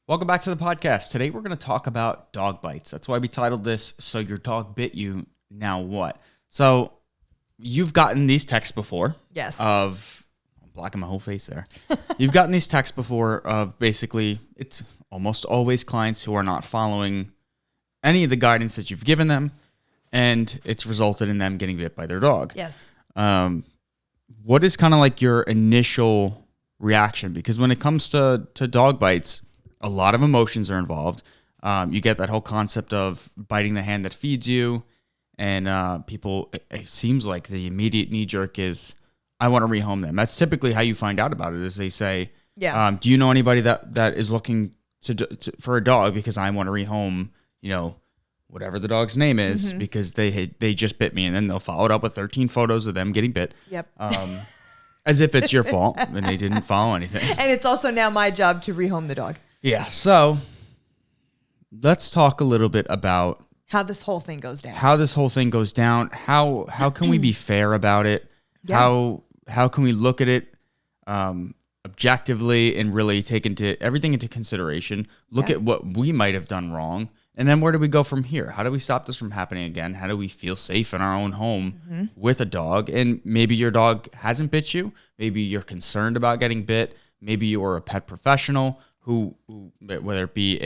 Welcome back to the podcast. Today we're going to talk about dog bites. That's why we titled this, So Your Dog Bit You, Now What? So you've gotten these texts before. Yes. I'm blocking my whole face there. You've gotten these texts before of basically, it's almost always clients who are not following any of the guidance that you've given them, and it's resulted in them getting bit by their dog. Yes. What is kind of like your initial reaction? Because when it comes to dog bites, a lot of emotions are involved. You get that whole concept of biting the hand that feeds you, and people, it seems like the immediate knee jerk is, I want to rehome them. That's typically how you find out about it, is they say, do you know anybody that is looking for a dog because I want to rehome, whatever the dog's name is, because they just bit me, and then they'll follow it up with 13 photos of them getting bit. Yep. As if it's your fault and they didn't follow anything. And it's also now my job to rehome the dog. Yeah, so let's talk a little bit about how this whole thing goes down. How can we be fair about it? Yeah. How can we look at it objectively and really take everything into consideration? Look at what we might have done wrong, and then where do we go from here? How do we stop this from happening again? How do we feel safe in our own home with a dog? And maybe your dog hasn't bit you. Maybe you're concerned about getting bit. Maybe you're a pet professional who whether it be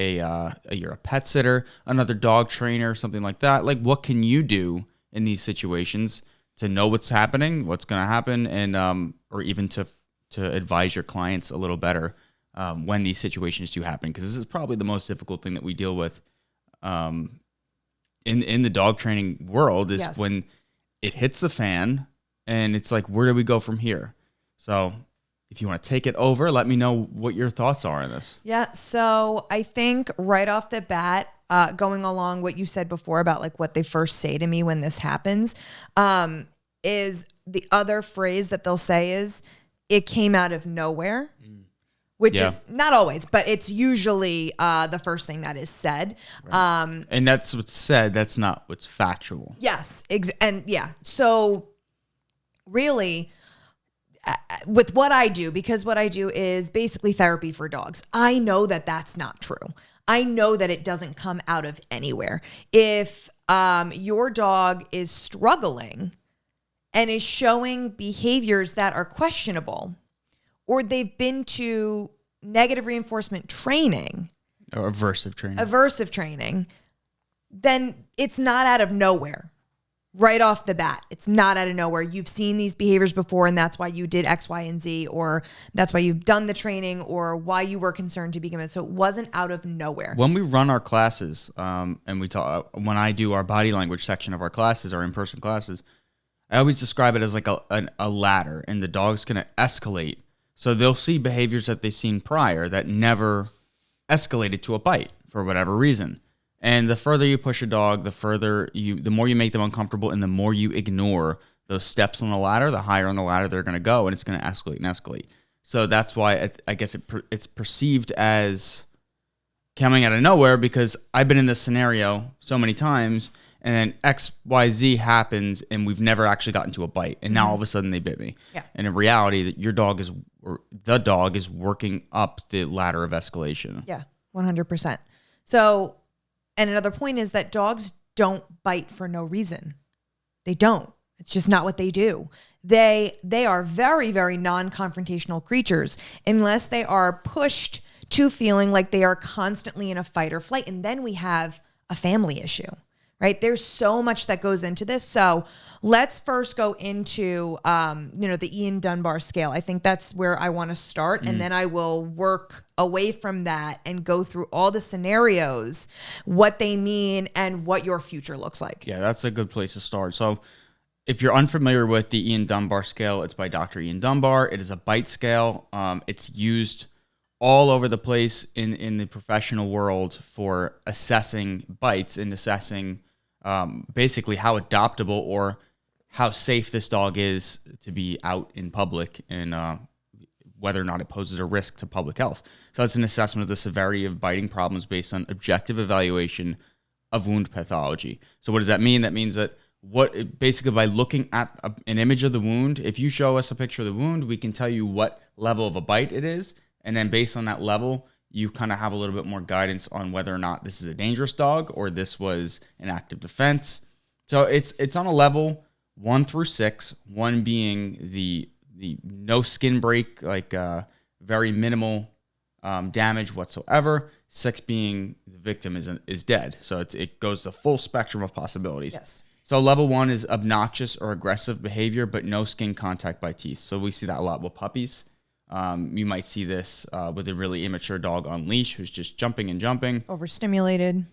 you're a pet sitter, another dog trainer, something like that. Like, what can you do in these situations to know what's happening, what's going to happen, and or even to advise your clients a little better when these situations do happen? Because this is probably the most difficult thing that we deal with in the dog training world, is when it hits the fan and it's like, where do we go from here? So if you want to take it over, let me know what your thoughts are on this. Yeah. So I think right off the bat, going along what you said before about like what they first say to me when this happens, is the other phrase that they'll say is, it came out of nowhere, which is not always, but it's usually the first thing that is said. Right. And that's what's said. That's not what's factual. Yes. So really, with what I do, because what I do is basically therapy for dogs, I know that that's not true. I know that it doesn't come out of anywhere. If your dog is struggling and is showing behaviors that are questionable, or they've been to negative reinforcement training, or aversive training, then it's not out of nowhere. Right off the bat, it's not out of nowhere. You've seen these behaviors before, and that's why you did X, Y, and Z, or that's why you've done the training, or why you were concerned to begin with. So it wasn't out of nowhere. When we run our classes, and we talk, when I do our body language section of our classes, our in-person classes, I always describe it as like a ladder, and the dog's going to escalate. So they'll see behaviors that they've seen prior that never escalated to a bite for whatever reason. And the further you push a dog, the more you make them uncomfortable, and the more you ignore those steps on the ladder, the higher on the ladder they're going to go, and it's going to escalate and escalate. So that's why I guess it's perceived as coming out of nowhere, because I've been in this scenario so many times, and then X, Y, Z happens, and we've never actually gotten to a bite, and now all of a sudden they bit me. Yeah. And in reality, that the dog is working up the ladder of escalation. Yeah, 100%. So. And another point is that dogs don't bite for no reason. They don't. It's just not what they do. They are very, very non-confrontational creatures unless they are pushed to feeling like they are constantly in a fight or flight. And then we have a family issue, right? There's so much that goes into this. So let's first go into, the Ian Dunbar scale. I think that's where I want to start. And then I will work away from that and go through all the scenarios, what they mean, and what your future looks like. Yeah, that's a good place to start. So if you're unfamiliar with the Ian Dunbar scale, it's by Dr. Ian Dunbar. It is a bite scale. It's used all over the place in the professional world for assessing bites and assessing basically how adoptable or how safe this dog is to be out in public, and whether or not it poses a risk to public health. So it's an assessment of the severity of biting problems based on objective evaluation of wound pathology. So what does that mean? That means that basically by looking at an image of the wound, if you show us a picture of the wound, we can tell you what level of a bite it is. And then based on that level, you kind of have a little bit more guidance on whether or not this is a dangerous dog or this was an active defense. So it's on a level 1 through 6, 1 being the no skin break, like very minimal damage whatsoever. 6 being the victim is dead. So it goes the full spectrum of possibilities. Yes. So level 1 is obnoxious or aggressive behavior, but no skin contact by teeth. So we see that a lot with puppies. You might see this with a really immature dog on leash who's just jumping and jumping. Overstimulated.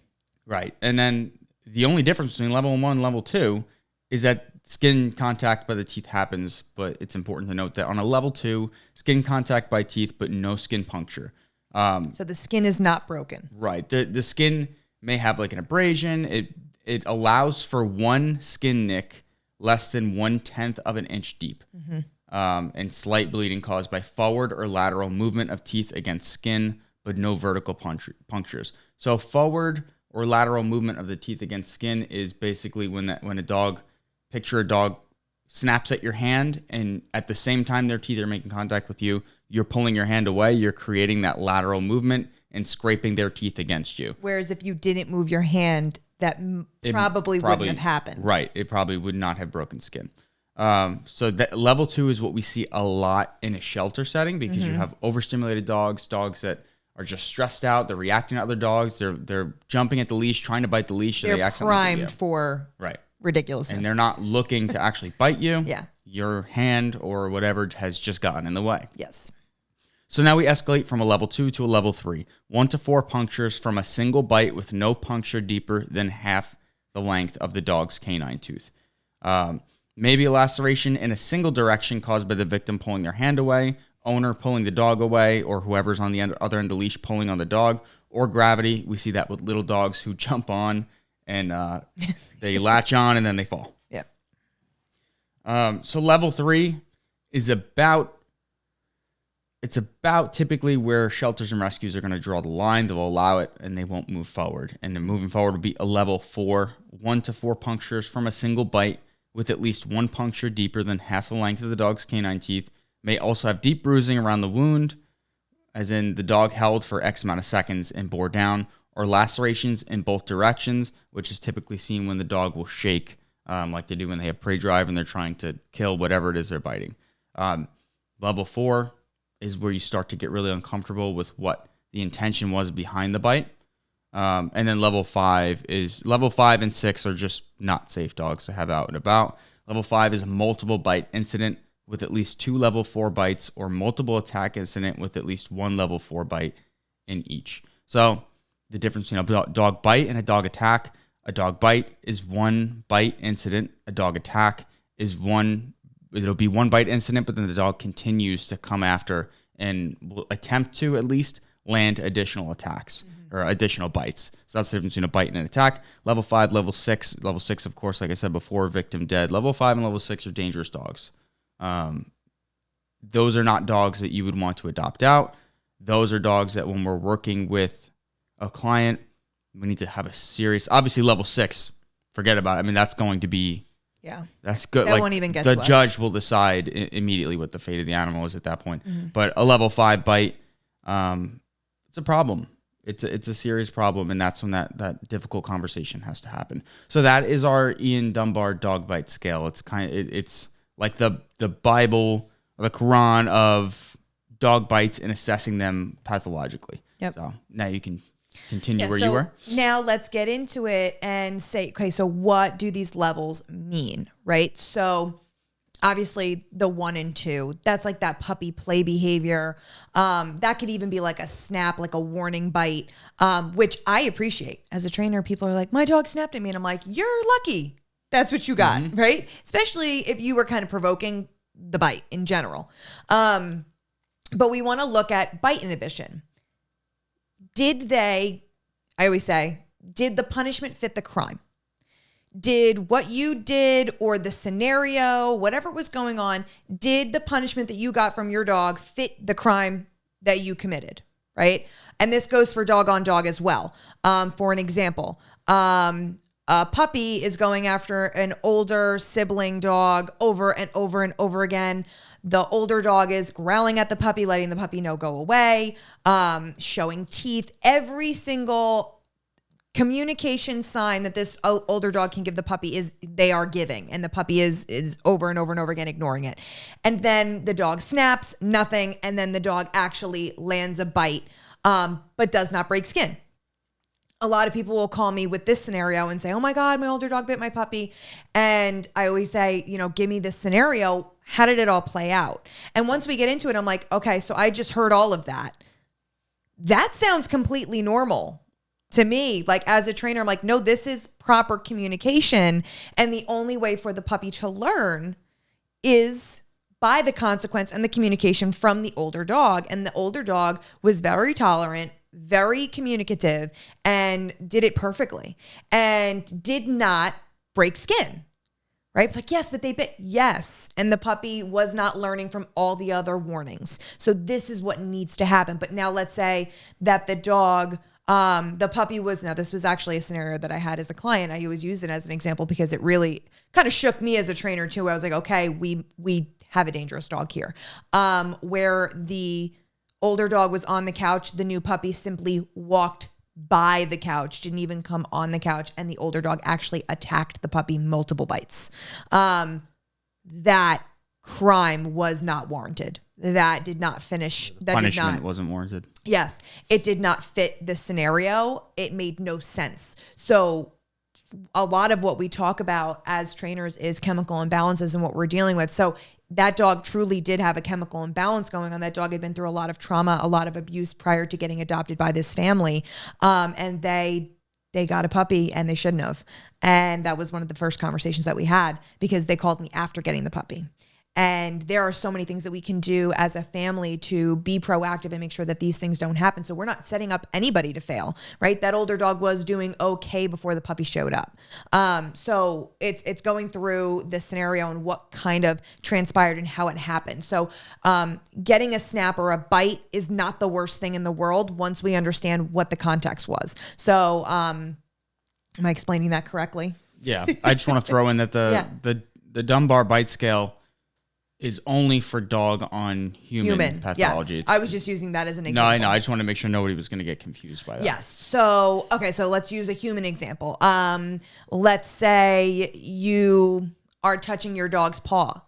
Right. And then the only difference between level 1 and level 2 is that skin contact by the teeth happens, but it's important to note that on a level 2, skin contact by teeth, but no skin puncture. So the skin is not broken. Right. The skin may have like an abrasion. It allows for one skin nick less than 1/10 of an inch deep. And slight bleeding caused by forward or lateral movement of teeth against skin, but no vertical punctures. So forward or lateral movement of the teeth against skin is basically when a dog, picture a dog snaps at your hand, and at the same time their teeth are making contact with you, you're pulling your hand away, you're creating that lateral movement and scraping their teeth against you. Whereas if you didn't move your hand, that probably wouldn't have happened. Right. It probably would not have broken skin. So that level 2 is what we see a lot in a shelter setting because you have overstimulated dogs that are just stressed out. They're reacting to other dogs. They're jumping at the leash, trying to bite the leash. They're accidentally primed for ridiculousness. And they're not looking to actually bite you. Yeah. Your hand or whatever has just gotten in the way. Yes. So now we escalate from a level 2 to a level 3. 1 to 4 punctures from a single bite with no puncture deeper than half the length of the dog's canine tooth. Maybe a laceration in a single direction caused by the victim pulling their hand away, owner pulling the dog away, or whoever's on the other end of the leash pulling on the dog, or gravity. We see that with little dogs who jump on and they latch on and then they fall. Yeah. So level 3 is about typically where shelters and rescues are going to draw the line. They'll allow it and they won't move forward. And then moving forward will be a level 4, 1 to 4 punctures from a single bite with at least 1 puncture deeper than half the length of the dog's canine teeth. May also have deep bruising around the wound, as in the dog held for X amount of seconds and bore down, or lacerations in both directions, which is typically seen when the dog will shake, like they do when they have prey drive and they're trying to kill whatever it is they're biting. Level 4 is where you start to get really uncomfortable with what the intention was behind the bite. And then level 5 and 6 are just not safe dogs to have out and about. Level 5 is a multiple bite incident with at least 2 level 4 bites, or multiple attack incident with at least 1 level 4 bite in each. So the difference between a dog bite and a dog attack: a dog bite is 1 bite incident. A dog attack is it'll be 1 bite incident, but then the dog continues to come after and will attempt to at least land additional attacks or additional bites. So that's the difference between a bite and an attack. Level 5, level 6. Level 6, of course, like I said before, victim dead. Level 5 and level 6 are dangerous dogs. Those are not dogs that you would want to adopt out. Those are dogs that when we're working with a client, we need to have a serious, obviously level 6, forget about it. I mean, that's going to be, that's good. That won't even get to us. The judge will decide immediately what the fate of the animal is at that point. But a level 5 bite, it's a problem. It's a serious problem, and that's when that difficult conversation has to happen. So that is our Ian Dunbar dog bite scale. It's it's like the Bible or the Quran of dog bites and assessing them pathologically. Yep. So now you can continue where you were. Now let's get into it and say, okay, so what do these levels mean, right? So obviously the 1 and 2, that's like that puppy play behavior. That could even be like a snap, like a warning bite, which I appreciate. As a trainer, people are like, my dog snapped at me. And I'm like, you're lucky. That's what you got, right? Especially if you were kind of provoking the bite in general. But we want to look at bite inhibition. I always say, did the punishment fit the crime? Did what you did or the scenario, whatever was going on, did the punishment that you got from your dog fit the crime that you committed, right? And this goes for dog on dog as well. For an example, a puppy is going after an older sibling dog over and over and over again. the older dog is growling at the puppy, letting the puppy know go away, showing teeth. Every single communication sign that this older dog can give the puppy is they are giving, and the puppy is over and over and over again ignoring it. And then the dog snaps, nothing, and then the dog actually lands a bite, but does not break skin. A lot of people will call me with this scenario and say, oh my God, my older dog bit my puppy. And I always say, give me this scenario. How did it all play out? And once we get into it, I'm like, okay, so I just heard all of that. That sounds completely normal to me. Like, as a trainer, I'm like, no, this is proper communication. And the only way for the puppy to learn is by the consequence and the communication from the older dog. And the older dog was very tolerant, very communicative, and did it perfectly and did not break skin, right? Like, yes, but they bit. Yes. And the puppy was not learning from all the other warnings. So this is what needs to happen. But now let's say that the dog, the puppy was, now this was actually a scenario that I had as a client. I always use it as an example because it really kind of shook me as a trainer too. I was like, okay, we have a dangerous dog here, where the older dog was on the couch. The new puppy simply walked by the couch, didn't even come on the couch. And the older dog actually attacked the puppy multiple bites. That crime was not warranted. That did not finish. That punishment wasn't warranted. Yes. It did not fit the scenario. It made no sense. So a lot of what we talk about as trainers is chemical imbalances and what we're dealing with. So that dog truly did have a chemical imbalance going on. That dog had been through a lot of trauma, a lot of abuse prior to getting adopted by this family. And they got a puppy and they shouldn't have. And that was one of the first conversations that we had because they called me after getting the puppy. And there are so many things that we can do as a family to be proactive and make sure that these things don't happen. So we're not setting up anybody to fail, right? That older dog was doing okay before the puppy showed up. So it's going through the scenario and what kind of transpired and how it happened. So getting a snap or a bite is not the worst thing in the world once we understand what the context was. So am I explaining that correctly? Yeah. I just want to throw in that the Dunbar bite scale is only for dog on human pathology. Yes. I was just using that as an example. No, I know. I just want to make sure nobody was going to get confused by that. Yes. So, okay. So let's use a human example. Let's say you are touching your dog's paw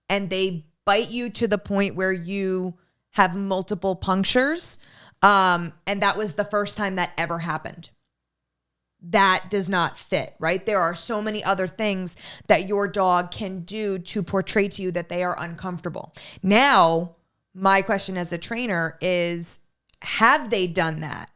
and they bite you to the point where you have multiple punctures. And that was the first time that ever happened. That does not fit, right? There are so many other things that your dog can do to portray to you that they are uncomfortable. Now, my question as a trainer is, have they done that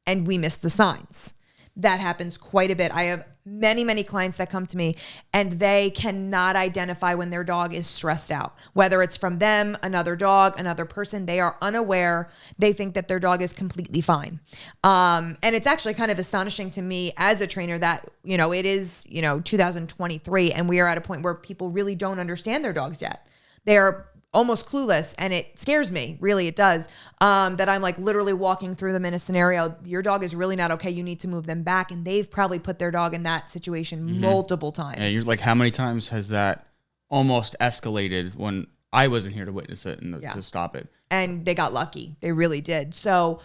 and we miss the signs? That happens quite a bit. I have many, many clients that come to me and they cannot identify when their dog is stressed out, whether it's from them, another dog, another person. They are unaware. They think that their dog is completely fine. And it's actually kind of astonishing to me as a trainer that, it is, 2023 and we are at a point where people really don't understand their dogs yet. They are almost clueless, and it scares me, really it does, that I'm like literally walking through them in a scenario. Your dog is really not okay. You need to move them back. And they've probably put their dog in that situation multiple times. Yeah, you're like, how many times has that almost escalated when I wasn't here to witness it and to stop it? And they got lucky. They really did. So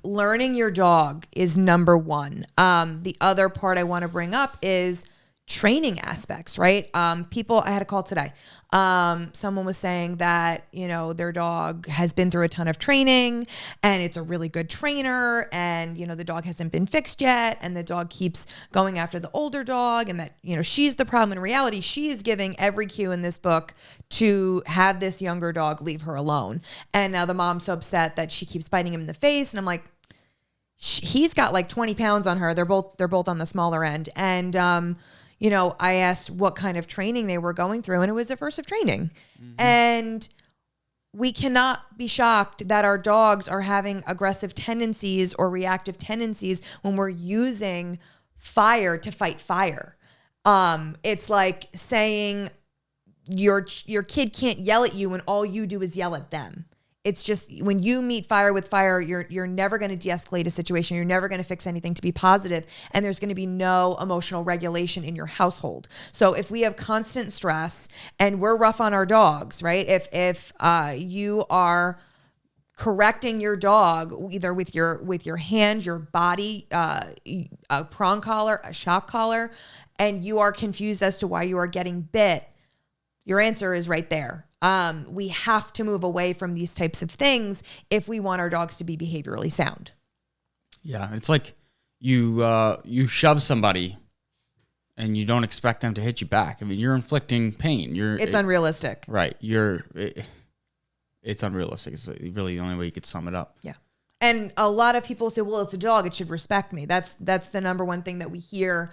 learning your dog is number one. The other part I want to bring up is training aspects, right? I had a call today. Someone was saying that, their dog has been through a ton of training and it's a really good trainer and, the dog hasn't been fixed yet. And the dog keeps going after the older dog and that, she's the problem. In reality, she is giving every cue in this book to have this younger dog leave her alone. And now the mom's so upset that she keeps biting him in the face. And I'm like, he's got like 20 pounds on her. They're both on the smaller end. And, I asked what kind of training they were going through, and it was aversive training. Mm-hmm. And we cannot be shocked that our dogs are having aggressive tendencies or reactive tendencies when we're using fire to fight fire. It's like saying your kid can't yell at you when all you do is yell at them. It's just when you meet fire with fire, you're never going to de-escalate a situation. You're never going to fix anything to be positive, and there's going to be no emotional regulation in your household. So if we have constant stress and we're rough on our dogs, right? If you are correcting your dog either with your hand, your body, a prong collar, a shock collar, and you are confused as to why you are getting bit, your answer is right there. We have to move away from these types of things if we want our dogs to be behaviorally sound. Yeah, it's like you shove somebody and you don't expect them to hit you back. I mean, you're inflicting pain. It's unrealistic. Right. It's unrealistic. It's really the only way you could sum it up. Yeah. And a lot of people say, well, it's a dog, it should respect me. That's the number one thing that we hear.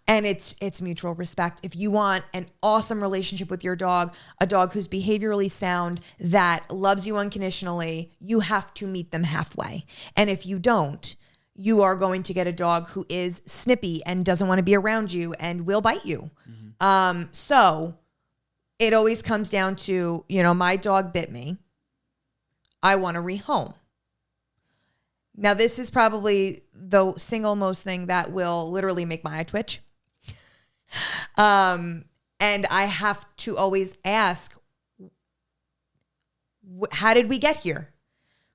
And it's mutual respect. If you want an awesome relationship with your dog, a dog who's behaviorally sound, that loves you unconditionally, you have to meet them halfway. And if you don't, you are going to get a dog who is snippy and doesn't want to be around you and will bite you. Mm-hmm. So it always comes down to, my dog bit me. I want to rehome. Now, this is probably the single most thing that will literally make my eye twitch. And I have to always ask, how did we get here?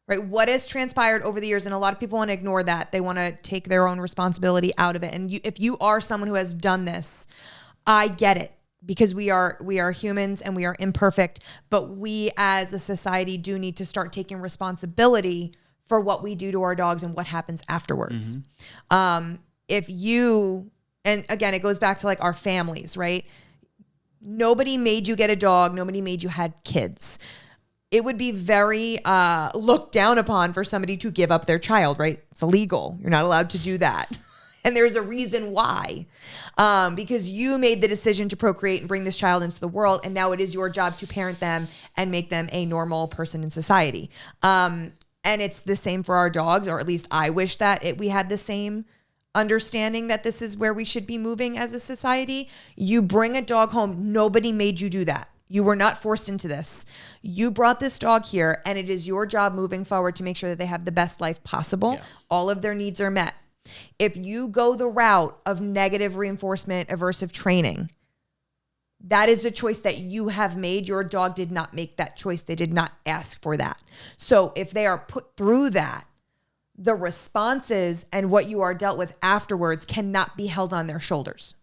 Right? What has transpired over the years? And a lot of people want to ignore that. They want to take their own responsibility out of it. And if you are someone who has done this, I get it, because we are humans and we are imperfect, but we as a society do need to start taking responsibility for what we do to our dogs and what happens afterwards. Mm-hmm. And again, it goes back to like our families, right? Nobody made you get a dog. Nobody made you had kids. It would be very looked down upon for somebody to give up their child, right? It's illegal. You're not allowed to do that. And there's a reason why, because you made the decision to procreate and bring this child into the world. And now it is your job to parent them and make them a normal person in society. And it's the same for our dogs, or at least I wish that we had the same understanding that this is where we should be moving as a society. You bring a dog home. Nobody made you do that. You were not forced into this. You brought this dog here, and it is your job moving forward to make sure that they have the best life possible. Yeah. All of their needs are met. If you go the route of negative reinforcement, aversive training, that is a choice that you have made. Your dog did not make that choice. They did not ask for that. So if they are put through that, the responses and what you are dealt with afterwards cannot be held on their shoulders.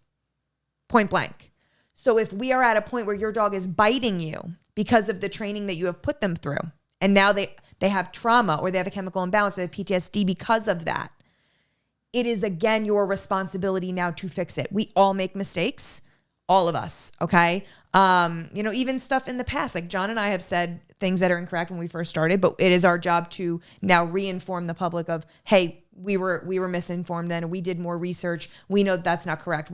Point blank. So if we are at a point where your dog is biting you because of the training that you have put them through, and now they have trauma or they have a chemical imbalance or they have PTSD because of that, it is again your responsibility now to fix it. We all make mistakes. All of us, okay? Even stuff in the past, like John and I have said things that are incorrect when we first started, but it is our job to now reinform the public of, hey, we were misinformed then. We did more research. We know that's not correct.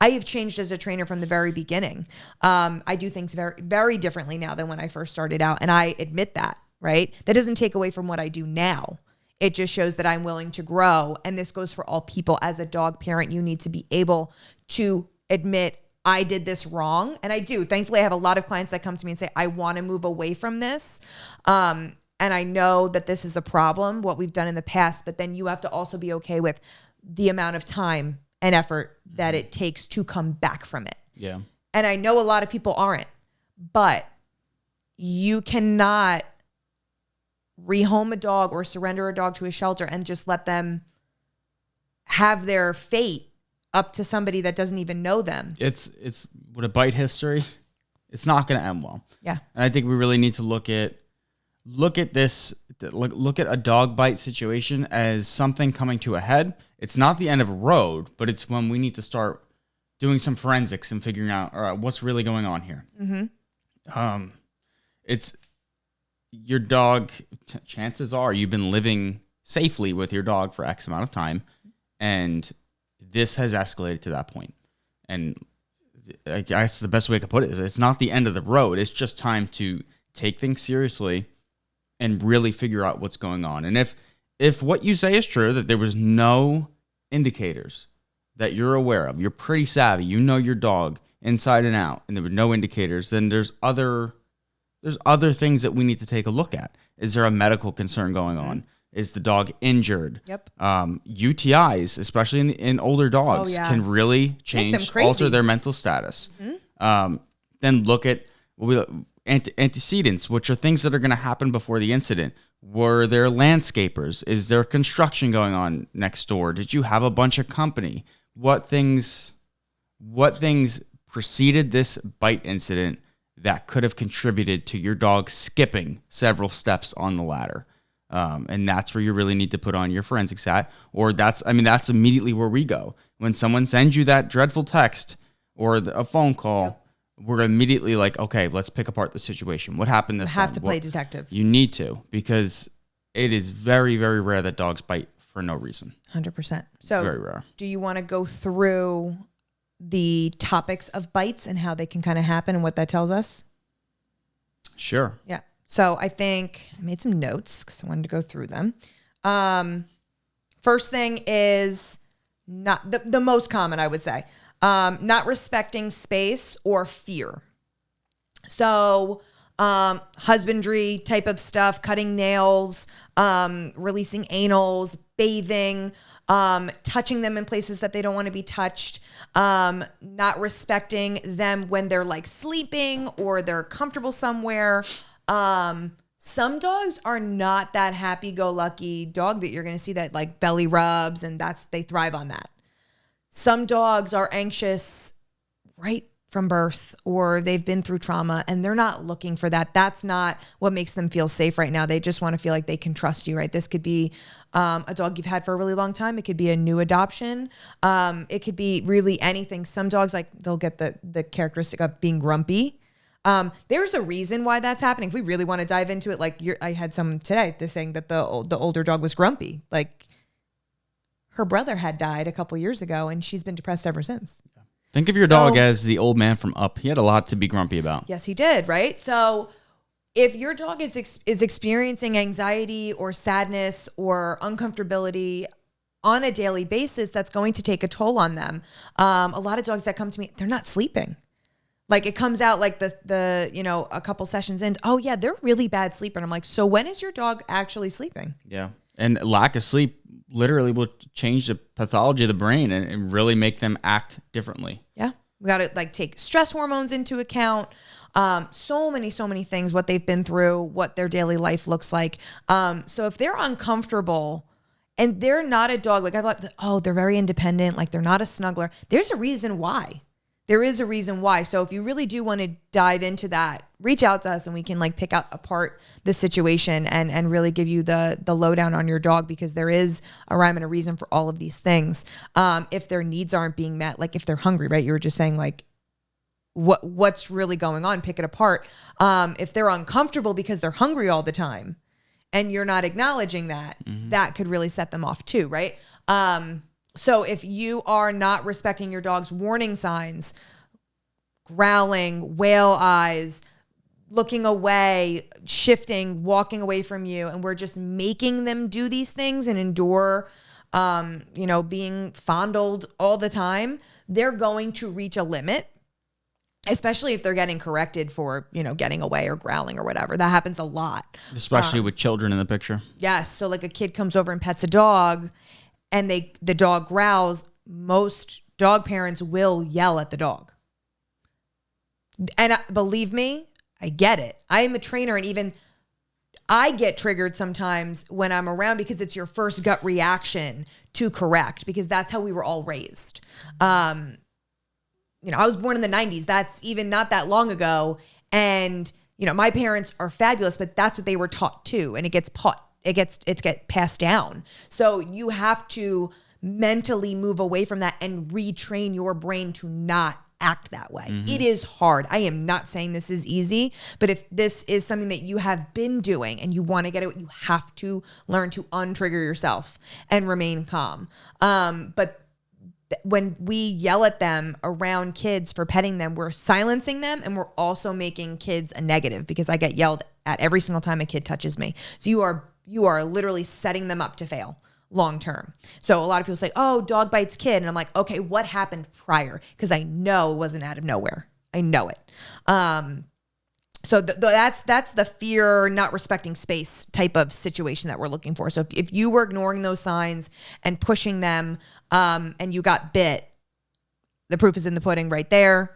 I have changed as a trainer from the very beginning. I do things very, very differently now than when I first started out, and I admit that, right? That doesn't take away from what I do now. It just shows that I'm willing to grow, and this goes for all people. As a dog parent, you need to be able to admit, I did this wrong. And I do. Thankfully, I have a lot of clients that come to me and say, I want to move away from this. And I know that this is a problem, what we've done in the past, but then you have to also be okay with the amount of time and effort that it takes to come back from it. Yeah. And I know a lot of people aren't, but you cannot rehome a dog or surrender a dog to a shelter and just let them have their fate up to somebody that doesn't even know them. It's with a bite history, it's not going to end well. Yeah. And I think we really need to look at this, look at a dog bite situation as something coming to a head. It's not the end of a road, but it's when we need to start doing some forensics and figuring out, all right, what's really going on here. Mm-hmm. It's your dog. Chances are you've been living safely with your dog for X amount of time, and this has escalated to that point. And I guess the best way I could put it is it's not the end of the road. It's just time to take things seriously and really figure out what's going on. And if what you say is true, that there was no indicators that you're aware of, you're pretty savvy, you know your dog inside and out, and there were no indicators, then there's other there's other things that we need to take a look at. Is there a medical concern going on? Is the dog injured? Yep. UTIs, especially in older dogs, can really change, alter their mental status. Then look at antecedents, which are things that are going to happen before the incident. Were there landscapers? Is there construction going on next door? Did you have a bunch of company? What things preceded this bite incident that could have contributed to your dog skipping several steps on the ladder? And that's where you really need to put on your forensics hat. Or that's immediately where we go. When someone sends you that dreadful text or a phone call, we're immediately like, okay, let's pick apart the situation. What happened this time? You have to play detective. You need to, because it is very, very rare that dogs bite for no reason. 100%. So very rare. Do you want to go through the topics of bites and how they can kind of happen and what that tells us? Sure. Yeah. So I think I made some notes because I wanted to go through them. First thing is not the most common, I would say. Not respecting space or fear. So, husbandry type of stuff, cutting nails, releasing anals, bathing, touching them in places that they don't want to be touched, not respecting them when they're like sleeping or they're comfortable somewhere. Some dogs are not that happy-go-lucky dog that you're going to see that like belly rubs and they thrive on that. Some dogs are anxious right from birth, or they've been through trauma and they're not looking for that. That's not what makes them feel safe right now. They just want to feel like they can trust you, right? This could be a dog you've had for a really long time. It could be a new adoption. It could be really anything. Some dogs, like, they'll get the characteristic of being grumpy. There's a reason why that's happening. If we really want to dive into it, like I had someone today that's saying that the older dog was grumpy. Like, her brother had died a couple years ago and she's been depressed ever since. Think of your dog as the old man from Up. He had a lot to be grumpy about. Yes, he did, right? So if your dog is experiencing anxiety or sadness or uncomfortability on a daily basis, that's going to take a toll on them. A lot of dogs that come to me, they're not sleeping. Like, it comes out like a couple sessions in, oh yeah, they're really bad sleeper. And I'm like, so when is your dog actually sleeping? Yeah. And lack of sleep literally will change the pathology of the brain and really make them act differently. Yeah. We got to like take stress hormones into account. So many things, what they've been through, what their daily life looks like. So if they're uncomfortable and they're not a dog, like I thought, oh, they're very independent, like they're not a snuggler. There's a reason why. There is a reason why. So if you really do want to dive into that, reach out to us and we can like pick out apart the situation and really give you the lowdown on your dog, because there is a rhyme and a reason for all of these things. If their needs aren't being met, like if they're hungry, right? You were just saying like, what's really going on? Pick it apart. If they're uncomfortable because they're hungry all the time and you're not acknowledging that, that could really set them off too, right? So if you are not respecting your dog's warning signs, growling, whale eyes, looking away, shifting, walking away from you, and we're just making them do these things and endure, being fondled all the time, they're going to reach a limit, especially if they're getting corrected for, getting away or growling or whatever. That happens a lot. Especially with children in the picture. Yes. So like a kid comes over and pets a dog and the dog growls, most dog parents will yell at the dog. And believe me, I get it. I am a trainer, and even I get triggered sometimes when I'm around, because it's your first gut reaction to correct, because that's how we were all raised. I was born in the 90s. That's even not that long ago. And, my parents are fabulous, but that's what they were taught too. And it gets passed down. So you have to mentally move away from that and retrain your brain to not act that way. It is hard. I am not saying this is easy, but if this is something that you have been doing and you want to get it, you have to learn to untrigger yourself and remain calm. But when we yell at them around kids for petting them, we're silencing them, and we're also making kids a negative, because I get yelled at every single time a kid touches me. So you are literally setting them up to fail long term. So a lot of people say, oh, dog bites kid. And I'm like, okay, what happened prior? Because I know it wasn't out of nowhere. I know it. So that's the fear, not respecting space type of situation that we're looking for. So if you were ignoring those signs and pushing them, and you got bit, the proof is in the pudding right there.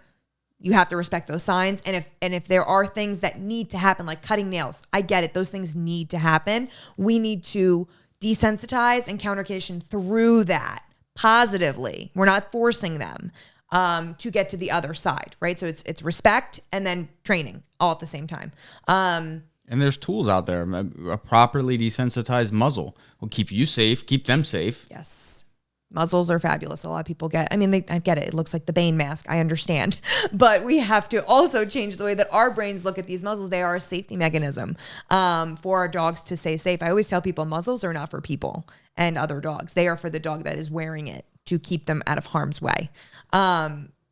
You have to respect those signs. And if there are things that need to happen, like cutting nails, I get it. Those things need to happen. We need to desensitize and counter-condition through that positively. We're not forcing them to get to the other side, right? So it's respect and then training all at the same time. And there's tools out there. A properly desensitized muzzle will keep you safe, keep them safe. Yes. Muzzles are fabulous. A lot of people I get it. It looks like the Bane mask. I understand. But we have to also change the way that our brains look at these muzzles. They are a safety mechanism for our dogs to stay safe. I always tell people muzzles are not for people and other dogs. They are for the dog that is wearing it to keep them out of harm's way,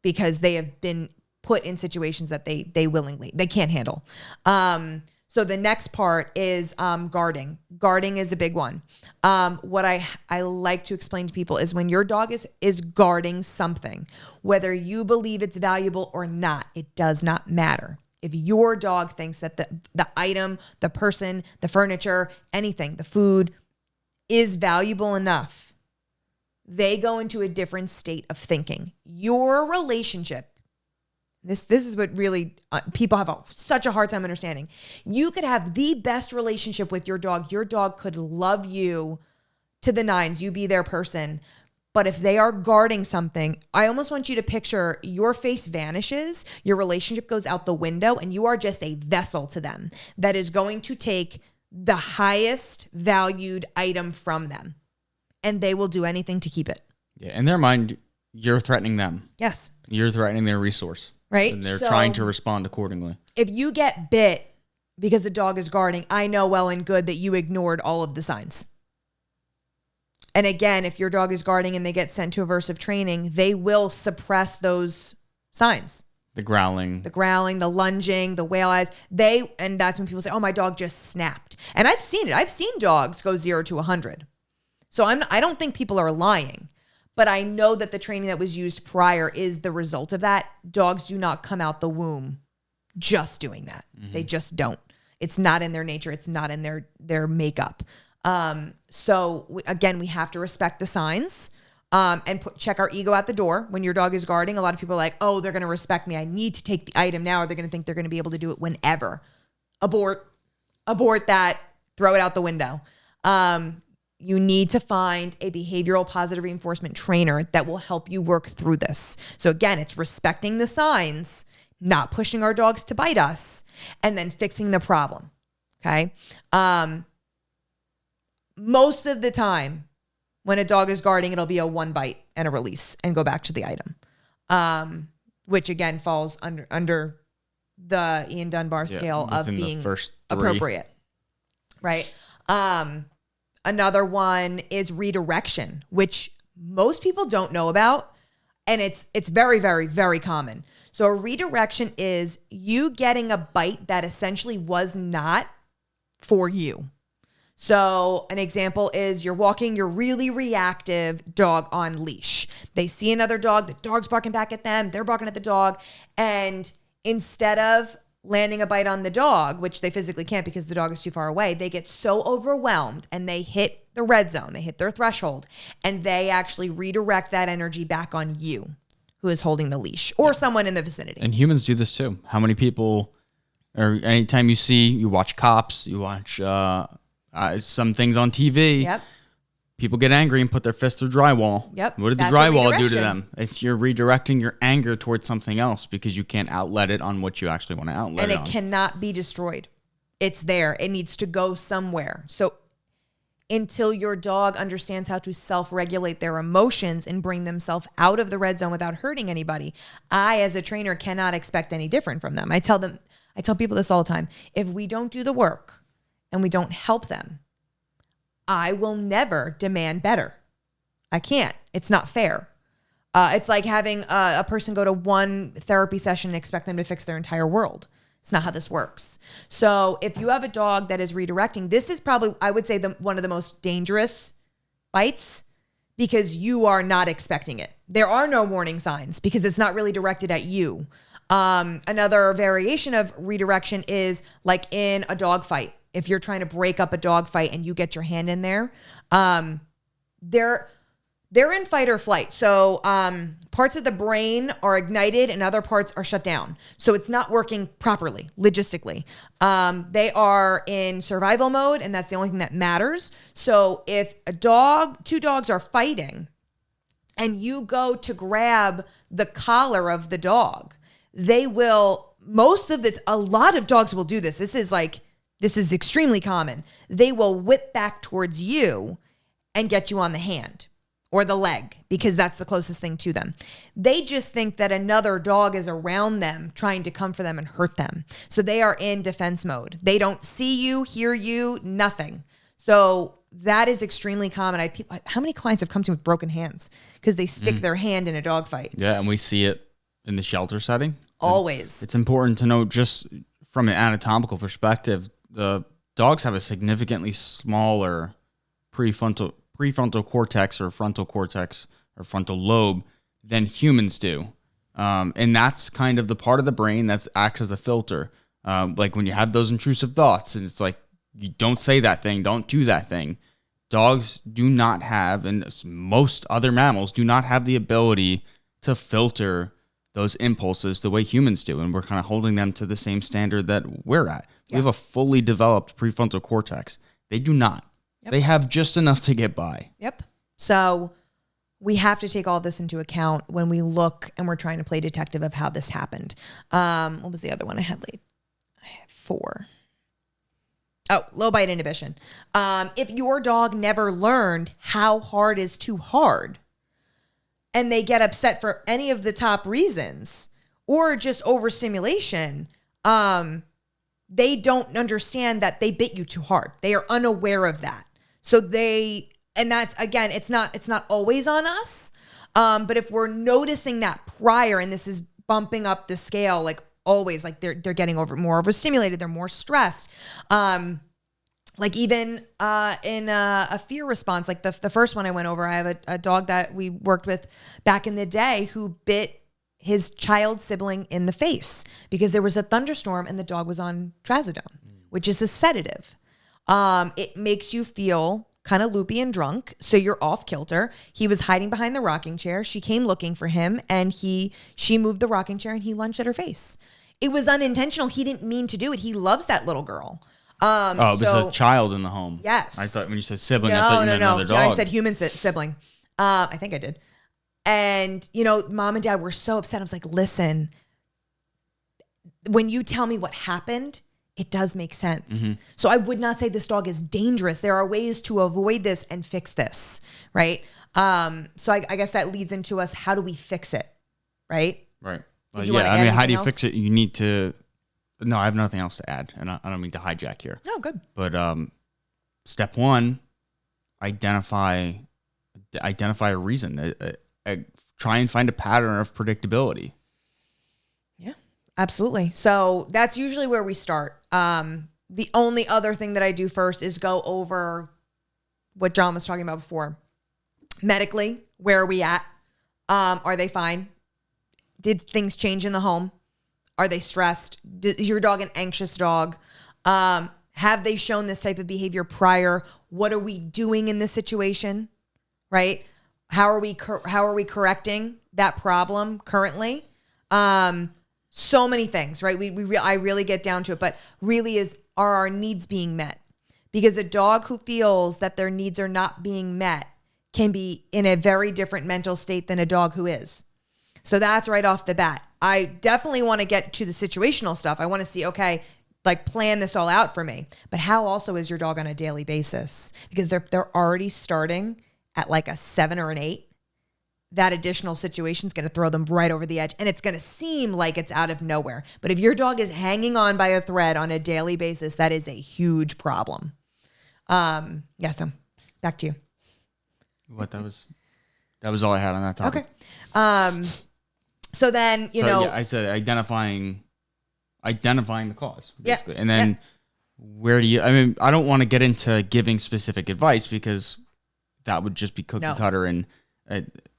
because they have been put in situations that they can't handle. So the next part is guarding. Guarding is a big one. What I like to explain to people is when your dog is guarding something, whether you believe it's valuable or not, it does not matter. If your dog thinks that the item, the person, the furniture, anything, the food is valuable enough, they go into a different state of thinking. Your relationship, this is what really people have such a hard time understanding. You could have the best relationship with your dog. Your dog could love you to the nines. You be their person. But if they are guarding something, I almost want you to picture your face vanishes, your relationship goes out the window, and you are just a vessel to them that is going to take the highest valued item from them. And they will do anything to keep it. Yeah, in their mind, you're threatening them. Yes. You're threatening their resource. Right? And they're trying to respond accordingly. If you get bit because the dog is guarding, I know well and good that you ignored all of the signs. And again, if your dog is guarding and they get sent to aversive training, they will suppress those signs. The growling, the lunging, the whale eyes. And that's when people say, oh, my dog just snapped. And I've seen it. I've seen dogs go 0 to 100. So I don't think people are lying, but I know that the training that was used prior is the result of that. Dogs do not come out the womb just doing that. Mm-hmm. They just don't. It's not in their nature. It's not in their makeup. Again, we have to respect the signs and check our ego at the door. When your dog is guarding, a lot of people are like, oh, they're going to respect me. I need to take the item now, or they're going to think they're going to be able to do it whenever. Abort that, throw it out the window. You need to find a behavioral positive reinforcement trainer that will help you work through this. So again, it's respecting the signs, not pushing our dogs to bite us, and then fixing the problem. Okay. Most of the time when a dog is guarding, it'll be a 1 bite and a release and go back to the item. Which again falls under the Ian Dunbar scale of being appropriate. Right. Another one is redirection, which most people don't know about. And it's very, very, very common. So a redirection is you getting a bite that essentially was not for you. So an example is you're walking your really reactive dog on leash. They see another dog, the dog's barking back at them, they're barking at the dog. And instead of landing a bite on the dog, which they physically can't because the dog is too far away, they get so overwhelmed and they hit the red zone, they hit their threshold, and they actually redirect that energy back on you, who is holding the leash, or someone in the vicinity. And humans do this too. How many people, or anytime you watch Cops, you watch some things on TV, Yep. People get angry and put their fist through drywall. Yep. What did the drywall do to them? It's you're redirecting your anger towards something else because you can't outlet it on what you actually want to outlet it on. And it cannot be destroyed. It's there. It needs to go somewhere. So until your dog understands how to self-regulate their emotions and bring themselves out of the red zone without hurting anybody, I, as a trainer, cannot expect any different from them. I tell people this all the time. If we don't do the work and we don't help them, I will never demand better. I can't. It's not fair. It's like having a person go to one therapy session and expect them to fix their entire world. It's not how this works. So if you have a dog that is redirecting, this is probably, I would say, one of the most dangerous bites because you are not expecting it. There are no warning signs because it's not really directed at you. Another variation of redirection is like in a dog fight. If you're trying to break up a dog fight and you get your hand in there, they're in fight or flight. So parts of the brain are ignited and other parts are shut down. So it's not working properly, logistically. They are in survival mode, and that's the only thing that matters. So if two dogs are fighting and you go to grab the collar of the dog, a lot of dogs will do this. This is extremely common. They will whip back towards you and get you on the hand or the leg because that's the closest thing to them. They just think that another dog is around them trying to come for them and hurt them. So they are in defense mode. They don't see you, hear you, nothing. So that is extremely common. How many clients have come to me with broken hands because they stick their hand in a dog fight? Yeah, and we see it in the shelter setting. Always. It's important to know just from an anatomical perspective, the dogs have a significantly smaller prefrontal cortex or frontal cortex or frontal lobe than humans do. And that's kind of the part of the brain that acts as a filter. Like when you have those intrusive thoughts and it's like, you don't say that thing, don't do that thing. Dogs do not have, and most other mammals do not have the ability to filter those impulses the way humans do. And we're kind of holding them to the same standard that we're at. We have a fully developed prefrontal cortex. They do not. Yep. They have just enough to get by. Yep. So we have to take all this into account when we look and we're trying to play detective of how this happened. What was the other one I had late? I had 4. Oh, low bite inhibition. If your dog never learned how hard is too hard and they get upset for any of the top reasons or just overstimulation, they don't understand that they bit you too hard. They are unaware of that. So and that's, again, it's not always on us. But if we're noticing that prior, and this is bumping up the scale, like always, like they're getting more overstimulated, they're more stressed. Like even in a fear response, like the first one I went over, I have a dog that we worked with back in the day who bit his child sibling in the face because there was a thunderstorm and the dog was on trazodone, which is a sedative. It makes you feel kind of loopy and drunk, so you're off kilter. He was hiding behind the rocking chair. She came looking for him, and she moved the rocking chair and he lunged at her face. It was unintentional. He didn't mean to do it. He loves that little girl. It was a child in the home. Yes. I thought when you said sibling, I thought you meant another dog. Yeah, I said human sibling. I think I did. And, mom and dad were so upset. I was like, listen, when you tell me what happened, it does make sense. Mm-hmm. So I would not say this dog is dangerous. There are ways to avoid this and fix this, right? So I guess that leads into us, how do we fix it, right? Right. How do you fix it? You need to... No, I have nothing else to add, and I don't mean to hijack here. No, good. But step 1, identify a reason. Try and find a pattern of predictability. Yeah, absolutely. So that's usually where we start. The only other thing that I do first is go over what John was talking about before. Medically, where are we at? Are they fine? Did things change in the home? Are they stressed? Is your dog an anxious dog? Have they shown this type of behavior prior? What are we doing in this situation? Right? How are we correcting that problem currently? So many things, right? I really get down to it, but really are our needs being met? Because a dog who feels that their needs are not being met can be in a very different mental state than a dog who is. So that's right off the bat. I definitely want to get to the situational stuff. I want to see, okay, like plan this all out for me. But how also is your dog on a daily basis? Because they're already starting at like a 7 or an 8. That additional situation is going to throw them right over the edge. And it's going to seem like it's out of nowhere. But if your dog is hanging on by a thread on a daily basis, that is a huge problem. So back to you. That was all I had on that topic. Okay. So then, I said identifying the cause, basically. And then where do you, I don't want to get into giving specific advice because that would just be cookie cutter. And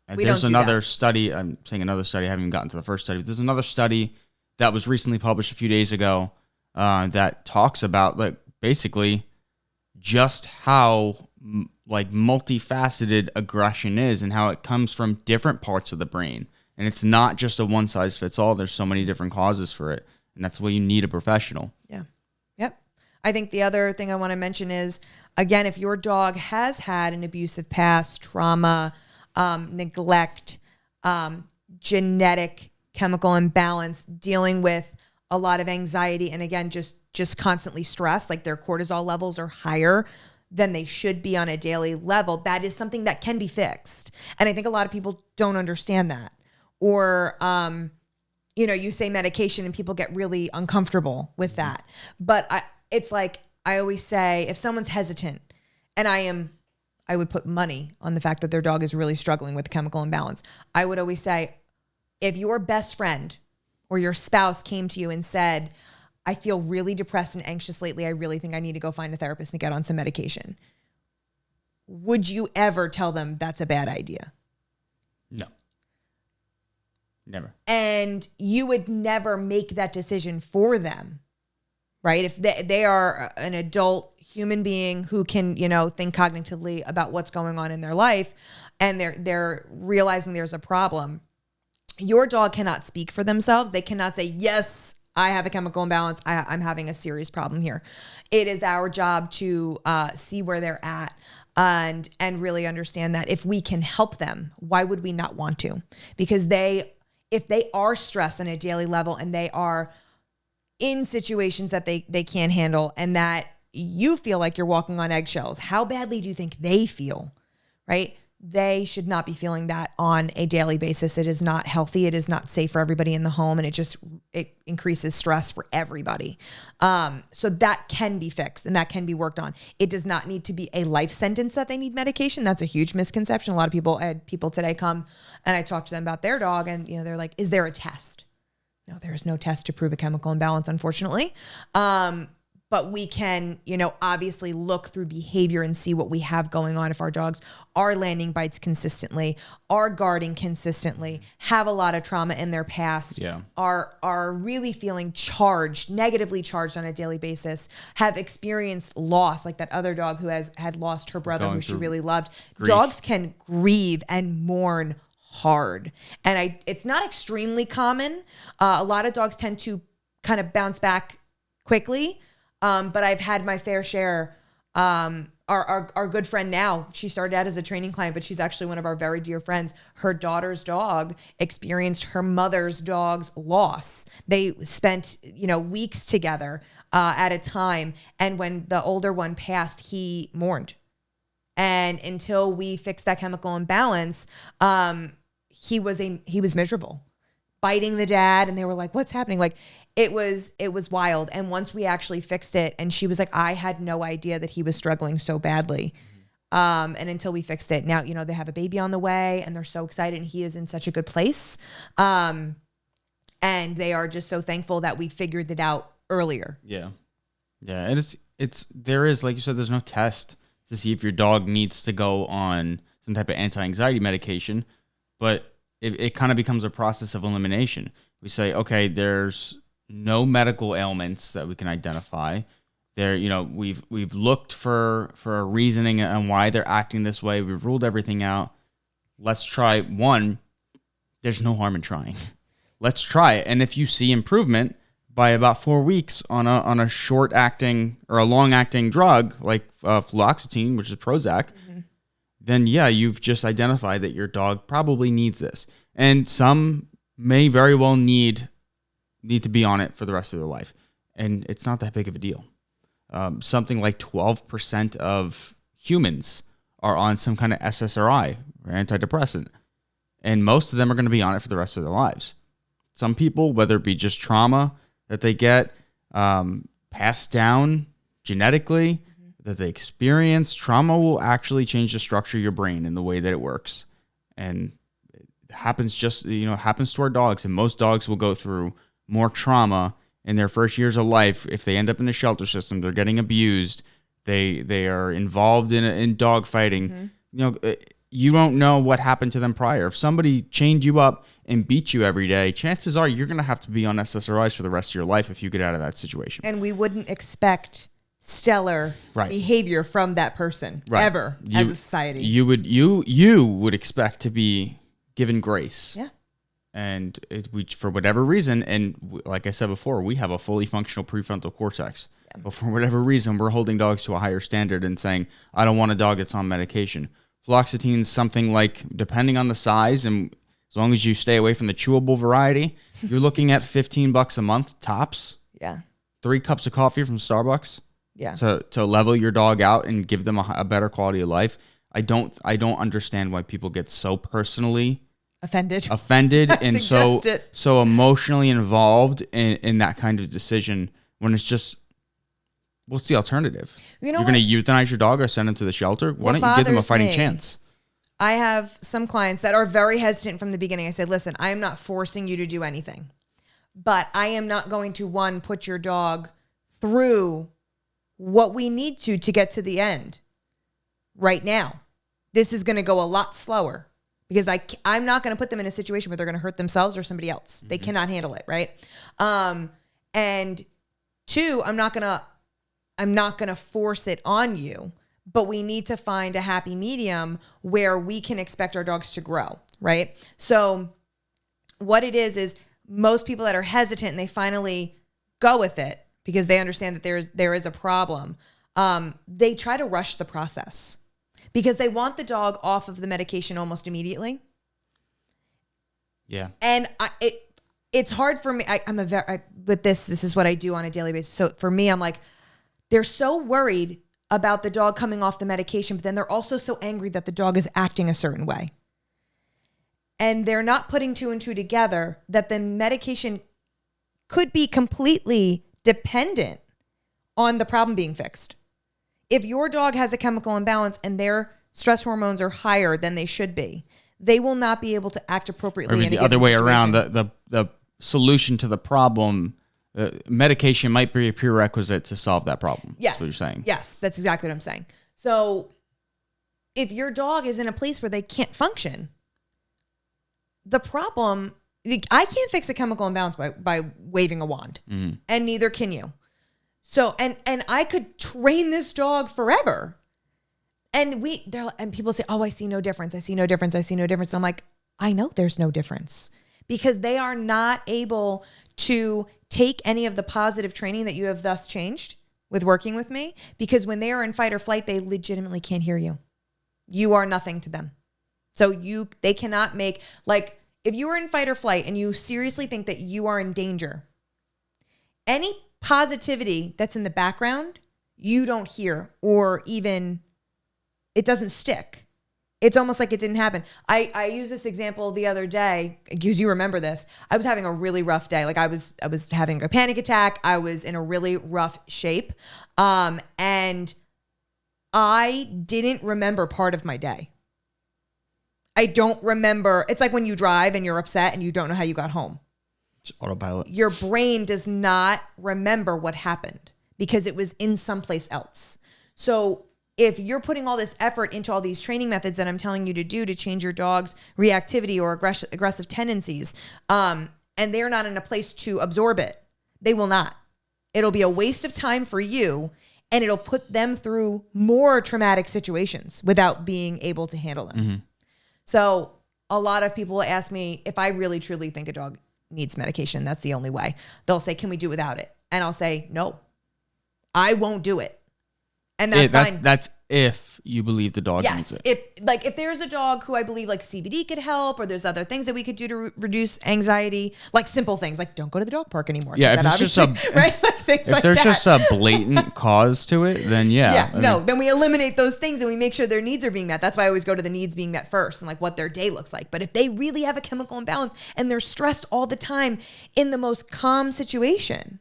there's another study, I'm saying another study, I haven't even gotten to the first study, but there's another study that was recently published a few days ago that talks about like basically just how like multifaceted aggression is and how it comes from different parts of the brain. And it's not just a one size fits all. There's so many different causes for it. And that's why you need a professional. Yeah. Yep. I think the other thing I want to mention is, again, if your dog has had an abusive past, trauma, neglect, genetic chemical imbalance, dealing with a lot of anxiety, and again, just constantly stressed, like their cortisol levels are higher than they should be on a daily level, that is something that can be fixed. And I think a lot of people don't understand that. Or, you say medication and people get really uncomfortable with that. But it's like, I always say, if someone's hesitant, and I would put money on the fact that their dog is really struggling with chemical imbalance. I would always say, if your best friend or your spouse came to you and said, I feel really depressed and anxious lately, I really think I need to go find a therapist and get on some medication, would you ever tell them that's a bad idea? No. Never. And you would never make that decision for them, right? If they are an adult human being who can, think cognitively about what's going on in their life, and they're realizing there's a problem, your dog cannot speak for themselves. They cannot say, yes, I have a chemical imbalance. I'm having a serious problem here. It is our job to see where they're at and really understand that if we can help them, why would we not want to? Because if they are stressed on a daily level and they are in situations that they can't handle and that you feel like you're walking on eggshells, how badly do you think they feel, right? They should not be feeling that on a daily basis. It is not healthy. It is not safe for everybody in the home. And it increases stress for everybody. So that can be fixed and that can be worked on. It does not need to be a life sentence that they need medication. That's a huge misconception. A lot of people, I had people today come and I talked to them about their dog and, they're like, is there a test? No, there is no test to prove a chemical imbalance, unfortunately. But we can, obviously look through behavior and see what we have going on. If our dogs are landing bites consistently, are guarding consistently, have a lot of trauma in their past, are really feeling negatively charged on a daily basis, have experienced loss, like that other dog who had lost her brother who she really loved. Grief. Dogs can grieve and mourn hard. And it's not extremely common. A lot of dogs tend to kind of bounce back quickly. But I've had my fair share. Our good friend now, she started out as a training client, but she's actually one of our very dear friends. Her daughter's dog experienced her mother's dog's loss. They spent, weeks together at a time. And when the older one passed, he mourned. And until we fixed that chemical imbalance, he was miserable, biting the dad. And they were like, what's happening? Like, it was wild. And once we actually fixed it, and she was like, I had no idea that he was struggling so badly. And until we fixed it, now, they have a baby on the way and they're so excited and he is in such a good place. And they are just so thankful that we figured it out earlier. Yeah. Yeah. And there is, like you said, there's no test to see if your dog needs to go on some type of anti-anxiety medication, but it kind of becomes a process of elimination. We say, okay, there's no medical ailments that we can identify. There, we've looked for a reasoning on why they're acting this way. We've ruled everything out. Let's try one. There's no harm in trying. Let's try it. And if you see improvement by about 4 weeks on a short acting or a long acting drug like fluoxetine, which is Prozac, then you've just identified that your dog probably needs this. And some may very well need to be on it for the rest of their life. And it's not that big of a deal. Something like 12% of humans are on some kind of SSRI or antidepressant. And most of them are going to be on it for the rest of their lives. Some people, whether it be just trauma that they get passed down genetically, that they experience, trauma will actually change the structure of your brain and the way that it works. And it happens happens to our dogs. And most dogs will go through more trauma in their first years of life. If they end up in the shelter system, they're getting abused, they are involved in dog fighting. you don't know what happened to them prior. If somebody chained you up and beat you every day, chances are you're going to have to be on SSRIs for the rest of your life if you get out of that situation. And we wouldn't expect stellar behavior from that person ever as a society. You would expect to be given grace. Yeah. And for whatever reason, and like I said before, we have a fully functional prefrontal cortex. Yeah. But for whatever reason, we're holding dogs to a higher standard and saying, I don't want a dog that's on medication. Fluoxetine's something like, depending on the size, and as long as you stay away from the chewable variety, you're looking at $15 a month tops. Yeah. 3 cups of coffee from Starbucks. Yeah. To level your dog out and give them a better quality of life. I don't understand why people get so personally offended and so emotionally involved in that kind of decision when it's just, what's the alternative? You're going to euthanize your dog or send him to the shelter? Why don't you give them a fighting chance? I have some clients that are very hesitant from the beginning. I said, listen, I am not forcing you to do anything, but I am not going to, put your dog through what we need to get to the end right now. This is going to go a lot slower. Because I'm not going to put them in a situation where they're going to hurt themselves or somebody else. Mm-hmm. They cannot handle it, right? And 2, I'm not going to force it on you. But we need to find a happy medium where we can expect our dogs to grow, right? So what it is most people that are hesitant and they finally go with it because they understand that there is a problem. They try to rush the process. Because they want the dog off of the medication almost immediately. Yeah. And it's hard for me. With this is what I do on a daily basis. So for me, I'm like, they're so worried about the dog coming off the medication, but then they're also so angry that the dog is acting a certain way. And they're not putting 2 and 2 together that the medication could be completely dependent on the problem being fixed. If your dog has a chemical imbalance and their stress hormones are higher than they should be, they will not be able to act appropriately. Or the other way around, the solution to the problem, medication might be a prerequisite to solve that problem. Yes. That's what you're saying. Yes, that's exactly what I'm saying. So if your dog is in a place where they can't function, the problem, I can't fix a chemical imbalance by waving a wand, and neither can you. So, and I could train this dog forever. And people say, oh, I see no difference. I see no difference. I see no difference. And I'm like, I know there's no difference because they are not able to take any of the positive training that you have thus changed with working with me, because when they are in fight or flight, they legitimately can't hear you. You are nothing to them. So they cannot make, like, if you are in fight or flight and you seriously think that you are in danger, any positivity that's in the background, you don't hear, or even it doesn't stick. It's almost like it didn't happen. I used this example the other day, because you remember this. I was having a really rough day. Like I was having a panic attack. I was in a really rough shape. And I didn't remember part of my day. I don't remember. It's like when you drive and you're upset and you don't know how you got home. It's autopilot. Your brain does not remember what happened because it was in someplace else. So if you're putting all this effort into all these training methods that I'm telling you to do to change your dog's reactivity or aggressive tendencies, and they're not in a place to absorb it, they will not. It'll be a waste of time for you, and it'll put them through more traumatic situations without being able to handle them. Mm-hmm. So a lot of people ask me if I really truly think a dog needs medication. That's the only way. They'll say, can we do without it? And I'll say, no, I won't do it. And that's fine. That's if you believe the dog needs it. If there's a dog who I believe like CBD could help, or there's other things that we could do to reduce anxiety, like simple things, like don't go to the dog park anymore. Yeah, if there's just a blatant cause to it, then then we eliminate those things and we make sure their needs are being met. That's why I always go to the needs being met first and like what their day looks like. But if they really have a chemical imbalance and they're stressed all the time in the most calm situation,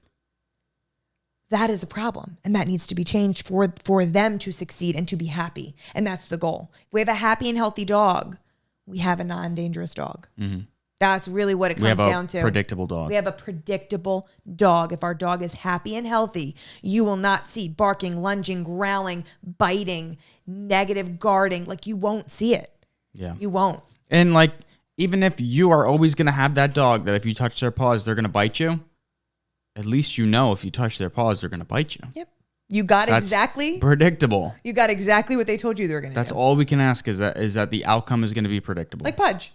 that is a problem, and that needs to be changed for them to succeed and to be happy, and that's the goal. If we have a happy and healthy dog, we have a non-dangerous dog. Mm-hmm. That's really what it comes down to. We have a predictable dog. We have a predictable dog. If our dog is happy and healthy, you will not see barking, lunging, growling, biting, negative guarding. Like, you won't see it Yeah. You won't. And like, even if you are always going to have that dog that if you touch their paws, they're going to bite you, at least you know if you touch their paws, they're going to bite you. Yep. You got That's exactly predictable. You got exactly what they told you they were going to do. That's all we can ask is that the outcome is going to be predictable. Like Pudge.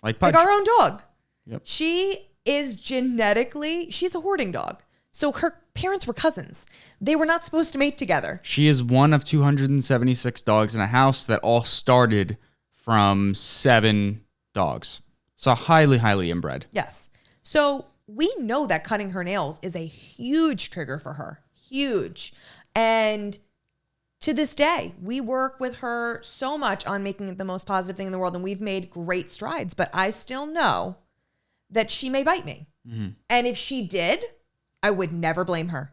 Like Pudge. Like our own dog. Yep. She is genetically, she's a hoarding dog. So her parents were cousins. They were not supposed to mate together. She is one of 276 dogs in a house that all started from 7 dogs. So highly, highly inbred. Yes. So we know that cutting her nails is a huge trigger for her. Huge. And to this day, we work with her so much on making it the most positive thing in the world. And we've made great strides. But I still know that she may bite me. Mm-hmm. And if she did, I would never blame her.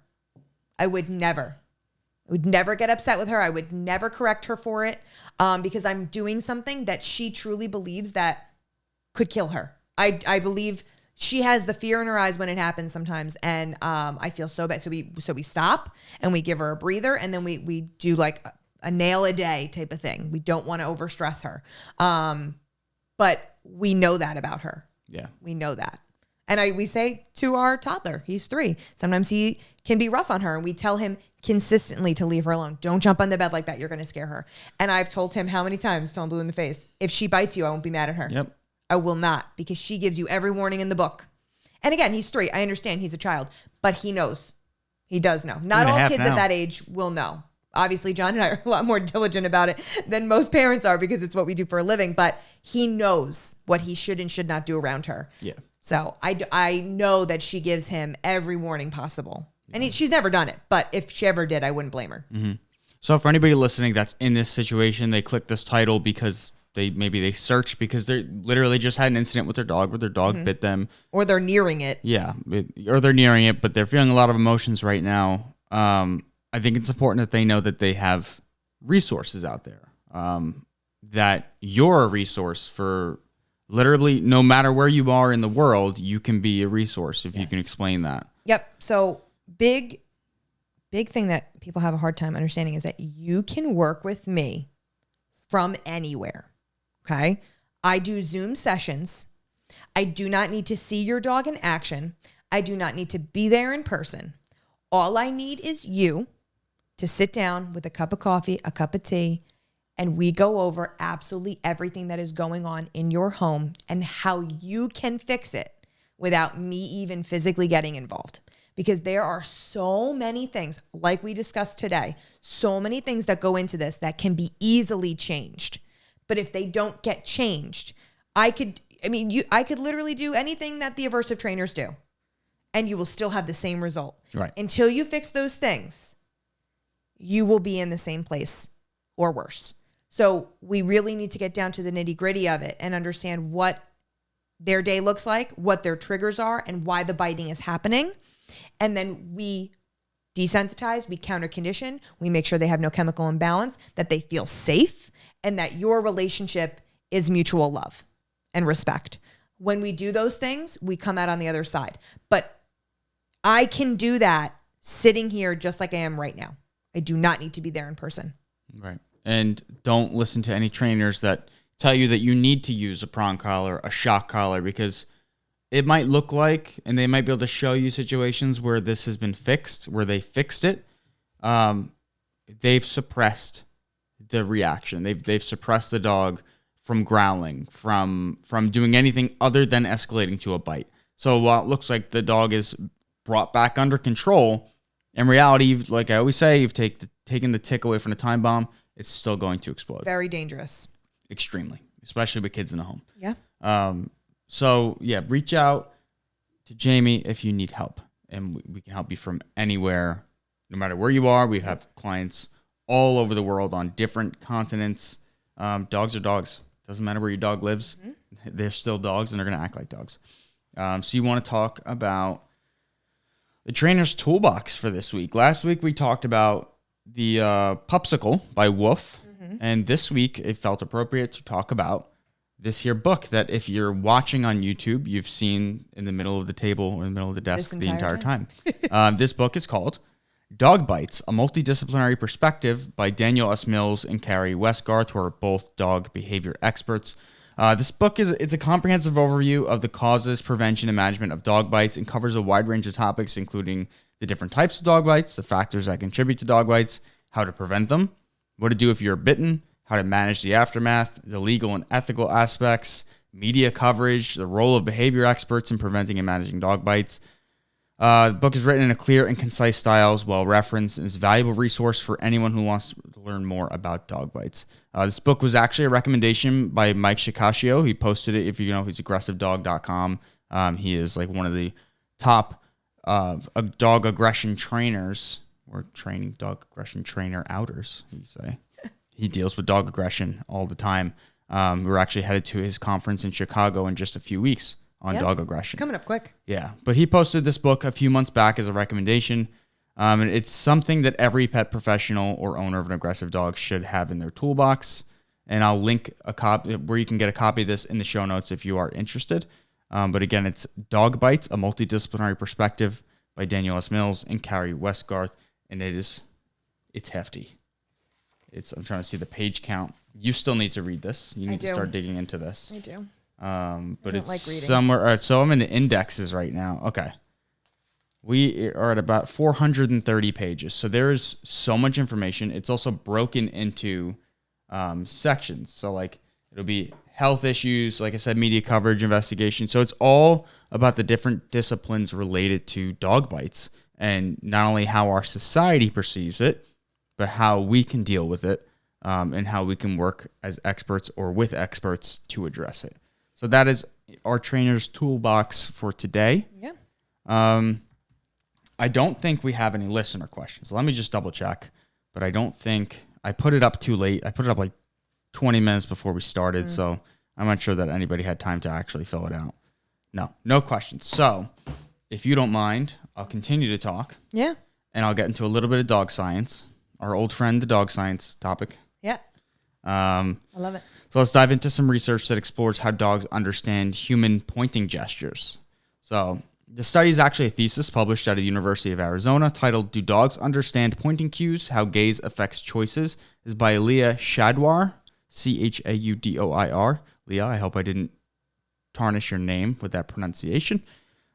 I would never get upset with her. I would never correct her for it because I'm doing something that she truly believes that could kill her. I believe she has the fear in her eyes when it happens sometimes. And I feel so bad. So we stop and we give her a breather and then we do like a nail a day type of thing. We don't want to overstress her. But we know that about her. Yeah. We know that. And we say to our toddler, he's 3, sometimes he can be rough on her. And we tell him consistently to leave her alone. Don't jump on the bed like that. You're going to scare her. And I've told him how many times, till I'm blue in the face, if she bites you, I won't be mad at her. Yep. I will not, because she gives you every warning in the book. And again, he's 3. I understand he's a child, but he knows. He does know. Not all kids at that age will know. Obviously, John and I are a lot more diligent about it than most parents are because it's what we do for a living. But he knows what he should and should not do around her. Yeah. So I know that she gives him every warning possible. And she's never done it. But if she ever did, I wouldn't blame her. Mm-hmm. So for anybody listening that's in this situation, they click this title because they search because they literally just had an incident with their dog where their dog bit them. Or they're nearing it. Yeah. Or they're nearing it, but they're feeling a lot of emotions right now. I think it's important that they know that they have resources out there. That you're a resource for literally no matter where you are in the world, you can be a resource if you can explain that. Yep. So big thing that people have a hard time understanding is that you can work with me from anywhere. Okay. I do Zoom sessions. I do not need to see your dog in action. I do not need to be there in person. All I need is you to sit down with a cup of coffee, a cup of tea, and we go over absolutely everything that is going on in your home and how you can fix it without me even physically getting involved. Because there are so many things, like we discussed today, so many things that go into this that can be easily changed. But if they don't get changed, I could literally do anything that the aversive trainers do, and you will still have the same result. Right. Until you fix those things, you will be in the same place or worse. So we really need to get down to the nitty gritty of it and understand what their day looks like, what their triggers are, and why the biting is happening. And then we desensitize, we counter condition, we make sure they have no chemical imbalance, that they feel safe, and that your relationship is mutual love and respect. When we do those things, we come out on the other side. But I can do that sitting here just like I am right now. I do not need to be there in person. Right. And don't listen to any trainers that tell you that you need to use a prong collar, a shock collar, because it might look like, and they might be able to show you situations where this has been fixed, where they fixed it. They've suppressed the reaction. They've suppressed the dog from growling, from doing anything other than escalating to a bite. So while it looks like the dog is brought back under control, in reality, like I always say, you've taken the tick away from the time bomb, it's still going to explode. Very dangerous. Extremely, especially with kids in the home. Yeah. So yeah, reach out to Jamie if you need help, and we can help you from anywhere, no matter where you are. We have clients all over the world on different continents. Dogs are dogs. Doesn't matter where your dog lives. Mm-hmm. They're still dogs, and they're going to act like dogs. So you want to talk about the trainer's toolbox for this week. Last week we talked about the Pupsicle by Woof, and this week it felt appropriate to talk about this here book that if you're watching on YouTube, you've seen in the middle of the table or in the middle of the desk the entire time. This book is called Dog Bites, a Multidisciplinary Perspective by Daniel S. Mills and Carrie Westgarth, who are both dog behavior experts. This book it's a comprehensive overview of the causes, prevention, and management of dog bites and covers a wide range of topics, including the different types of dog bites, the factors that contribute to dog bites, how to prevent them, what to do if you're bitten, how to manage the aftermath, the legal and ethical aspects, media coverage, the role of behavior experts in preventing and managing dog bites. The book is written in a clear and concise style, is well referenced, and is a valuable resource for anyone who wants to learn more about dog bites. This book was actually a recommendation by Mike Shikashio. He posted it. If you know, he's aggressivedog.com. He is like one of the top dog aggression trainers, or training dog aggression trainer outers, you say. He deals with dog aggression all the time. We're actually headed to his conference in Chicago in just a few weeks on dog aggression. Coming up quick. Yeah, but he posted this book a few months back as a recommendation. And it's something that every pet professional or owner of an aggressive dog should have in their toolbox. And I'll link a copy where you can get a copy of this in the show notes if you are interested. But again, it's Dog Bites, a Multidisciplinary Perspective by Daniel S. Mills and Carrie Westgarth. And it's hefty. I'm trying to see the page count. You still need to read this. You need to start digging into this. I do. But it's like somewhere. All right, so I'm in the indexes right now. Okay. We are at about 430 pages. So there's so much information. It's also broken into sections. So like it'll be health issues, like I said, media coverage, investigation. So it's all about the different disciplines related to dog bites, and not only how our society perceives it, but how we can deal with it, and how we can work as experts or with experts to address it. So that is our trainer's toolbox for today. Yeah. I don't think we have any listener questions. Let me just double check. But I don't think I put it up too late. I put it up like 20 minutes before we started. So I'm not sure that anybody had time to actually fill it out. No questions. So if you don't mind, I'll continue to talk. Yeah. And I'll get into a little bit of dog science, our old friend, the dog science topic. Yeah. I love it. So let's dive into some research that explores how dogs understand human pointing gestures. So the study is actually a thesis published at the University of Arizona titled "Do Dogs Understand Pointing Cues? How Gaze Affects Choices?" is by Leah Shadwar, Chaudoir. Leah, I hope I didn't tarnish your name with that pronunciation.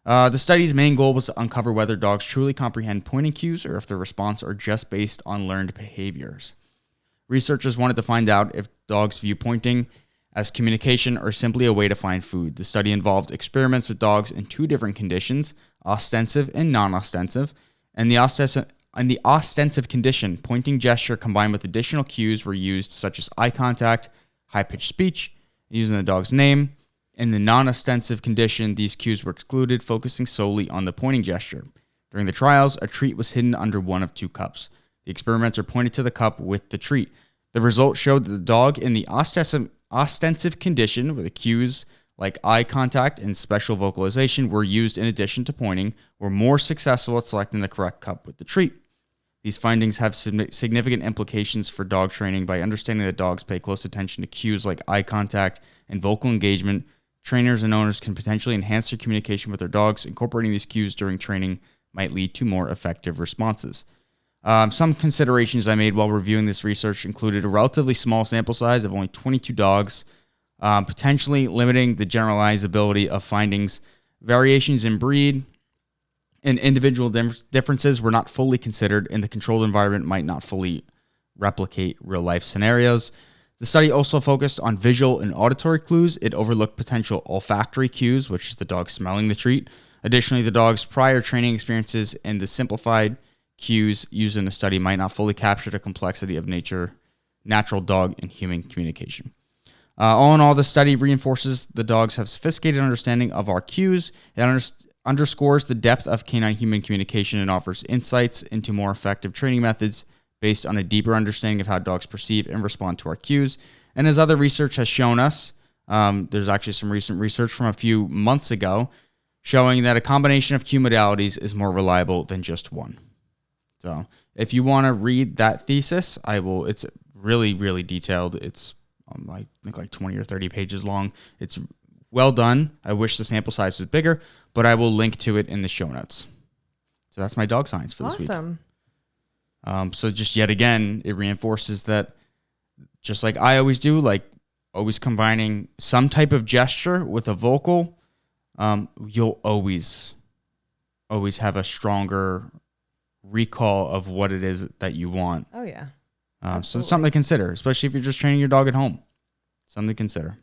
The study's main goal was to uncover whether dogs truly comprehend pointing cues or if their response are just based on learned behaviors. Researchers wanted to find out if dogs view pointing as communication or simply a way to find food. The study involved experiments with dogs in two different conditions, ostensive and non-ostensive. And the ostensive condition, pointing gesture combined with additional cues were used, such as eye contact, high-pitched speech, using the dog's name. In the non-ostensive condition, these cues were excluded, focusing solely on the pointing gesture. During the trials, a treat was hidden under one of two cups. The experimenter pointed to the cup with the treat. The results showed that the dog in the ostensive condition, where the cues like eye contact and special vocalization were used in addition to pointing, were more successful at selecting the correct cup with the treat. These findings have significant implications for dog training. By understanding that dogs pay close attention to cues like eye contact and vocal engagement, trainers and owners can potentially enhance their communication with their dogs. Incorporating these cues during training might lead to more effective responses. Some considerations I made while reviewing this research included a relatively small sample size of only 22 dogs, potentially limiting the generalizability of findings. Variations in breed and individual differences were not fully considered, and the controlled environment might not fully replicate real-life scenarios. The study also focused on visual and auditory clues. It overlooked potential olfactory cues, which is the dog smelling the treat. Additionally, the dog's prior training experiences and the simplified cues used in the study might not fully capture the complexity of natural dog and human communication. All in all, the study reinforces the dogs have sophisticated understanding of our cues. It underscores the depth of canine-human communication and offers insights into more effective training methods based on a deeper understanding of how dogs perceive and respond to our cues. And as other research has shown us, there's actually some recent research from a few months ago showing that a combination of cue modalities is more reliable than just one. So if you want to read that thesis, it's really, really detailed. It's I think like 20 or 30 pages long. It's well done. I wish the sample size was bigger, but I will link to it in the show notes. So that's my dog science for this week. Awesome. So just yet again, it reinforces that, just like I always do, like always combining some type of gesture with a vocal, you'll always have a stronger recall of what it is that you want. Oh, yeah. So it's something to consider, especially if you're just training your dog at home. Something to consider.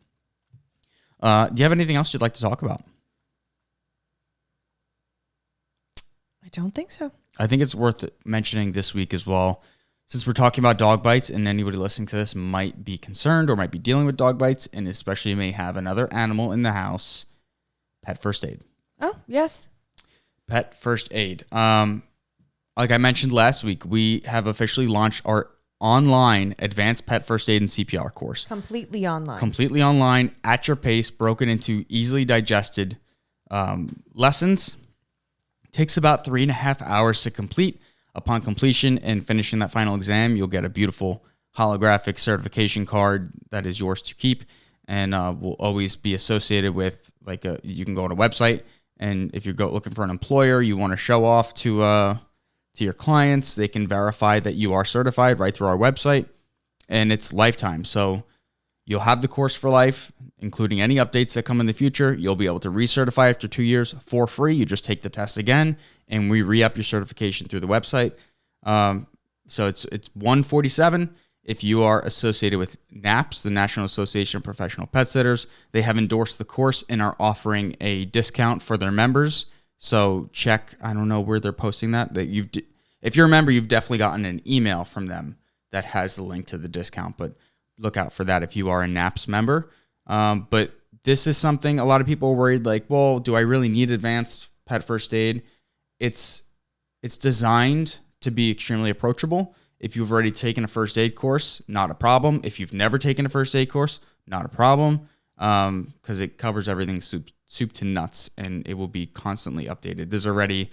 Do you have anything else you'd like to talk about? I don't think so. I think it's worth mentioning this week as well, since we're talking about dog bites, and anybody listening to this might be concerned or might be dealing with dog bites, and especially may have another animal in the house. Pet first aid. Oh, yes. Pet first aid. Like I mentioned last week, we have officially launched our online advanced pet first aid and CPR course. Completely online. Completely online, at your pace, broken into easily digested lessons. Takes about 3.5 hours to complete. Upon completion and finishing that final exam, you'll get a beautiful holographic certification card that is yours to keep, and will always be associated with you can go on a website, and if you're looking for an employer, you want to show off to your clients, they can verify that you are certified right through our website, and it's lifetime. So you'll have the course for life, including any updates that come in the future. You'll be able to recertify after 2 years for free. You just take the test again, and we re-up your certification through the website. So it's $147. If you are associated with NAPS, the National Association of Professional Pet Sitters, they have endorsed the course and are offering a discount for their members. So check, I don't know where they're posting that. If you're a member, you've definitely gotten an email from them that has the link to the discount, but look out for that if you are a NAPS member. But this is something a lot of people are worried, like, well, do I really need advanced pet first aid? It's designed to be extremely approachable. If you've already taken a first aid course, not a problem. If you've never taken a first aid course, not a problem, because it covers everything soup to nuts, and it will be constantly updated. There's already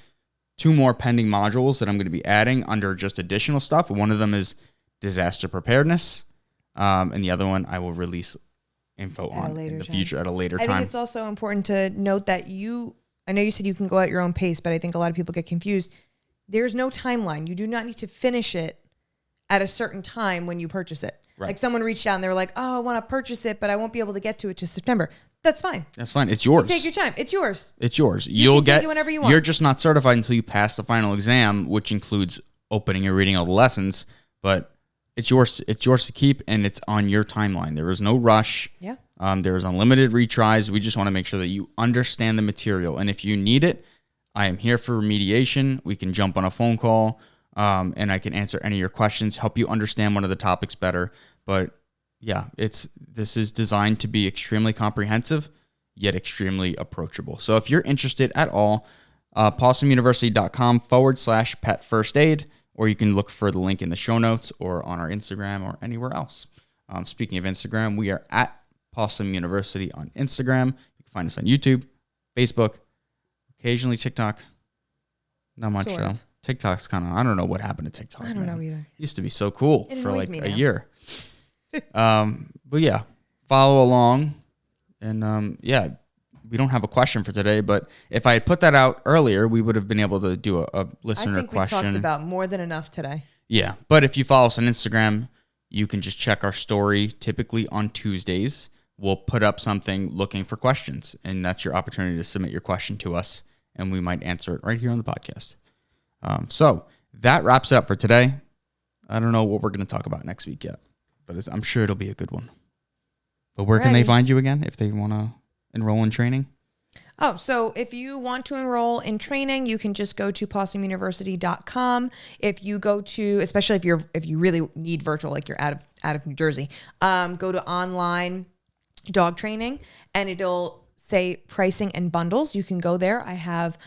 2 more pending modules that I'm going to be adding under just additional stuff. One of them is disaster preparedness, and the other one I will release info on in the future at a later time. I think it's also important to note that I know you said you can go at your own pace, but I think a lot of people get confused. There's no timeline. You do not need to finish it at a certain time when you purchase it. Right. Like someone reached out and they were like, oh, I want to purchase it, but I won't be able to get to it till September. That's fine. That's fine. It's yours. You take your time. It's yours. It's yours. You'll get it whenever you want. You're just not certified until you pass the final exam, which includes opening and reading all the lessons. But it's yours. It's yours to keep, and it's on your timeline. There is no rush. Yeah. There is unlimited retries. We just want to make sure that you understand the material, and if you need it, I am here for remediation. We can jump on a phone call, and I can answer any of your questions, help you understand one of the topics better. But yeah, this is designed to be extremely comprehensive, yet extremely approachable. So if you're interested at all, pawsomeuniversity.com/pet first aid, or you can look for the link in the show notes or on our Instagram or anywhere else. Speaking of Instagram, we are at Pawsome University on Instagram. You can find us on YouTube, Facebook, occasionally TikTok. Not much though. TikTok's kind of, I don't know what happened to TikTok. I don't know either. It used to be so cool for like a now. year. But yeah, follow along. And yeah, we don't have a question for today, but if I had put that out earlier, we would have been able to do a listener question. I think we talked about more than enough today. Yeah, but if you follow us on Instagram, you can just check our story. Typically on Tuesdays, we'll put up something looking for questions, and that's your opportunity to submit your question to us, and we might answer it right here on the podcast. So that wraps it up for today. I don't know what we're going to talk about next week yet, but I'm sure it'll be a good one. But where can they find you again if they want to enroll in training? Oh, so if you want to enroll in training, you can just go to pawsomeuniversity.com. If you go to, especially if you really need virtual, like you're out of New Jersey, go to online dog training, and it'll say pricing and bundles. You can go there. I have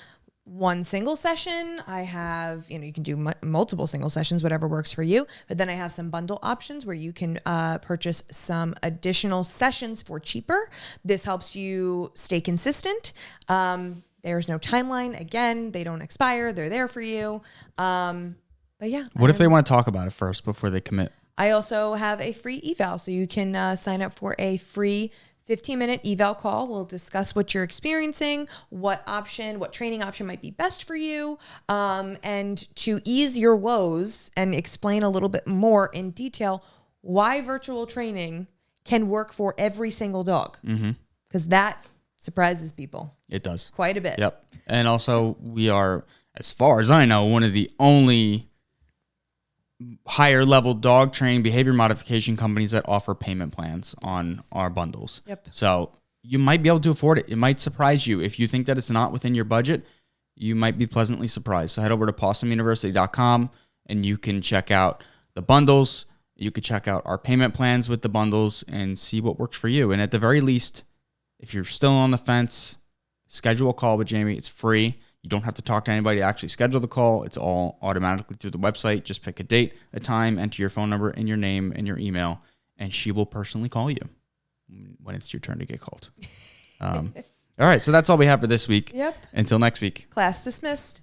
one single session. I have, you can do multiple single sessions, whatever works for you. But then I have some bundle options where you can purchase some additional sessions for cheaper. This helps you stay consistent. There's no timeline. Again, they don't expire. They're there for you. But yeah. What if they want to talk about it first before they commit? I also have a free eval, so you can sign up for a free 15-minute eval call. We'll discuss what you're experiencing, what training option might be best for you, and to ease your woes and explain a little bit more in detail why virtual training can work for every single dog. Because that surprises people. It does. Quite a bit. Yep. And also, we are, as far as I know, one of the only higher level dog training behavior modification companies that offer payment plans on our bundles. Yep. So you might be able to afford it. It might surprise you. If you think that it's not within your budget, you might be pleasantly surprised. So head over to pawsomeuniversity.com and you can check out the bundles. You could check out our payment plans with the bundles and see what works for you. And at the very least, if you're still on the fence, schedule a call with Jamie. It's free. You don't have to talk to anybody to actually schedule the call. It's all automatically through the website. Just pick a date, a time, enter your phone number and your name and your email, and she will personally call you when it's your turn to get called. All right, so that's all we have for this week. Yep. Until next week. Class dismissed.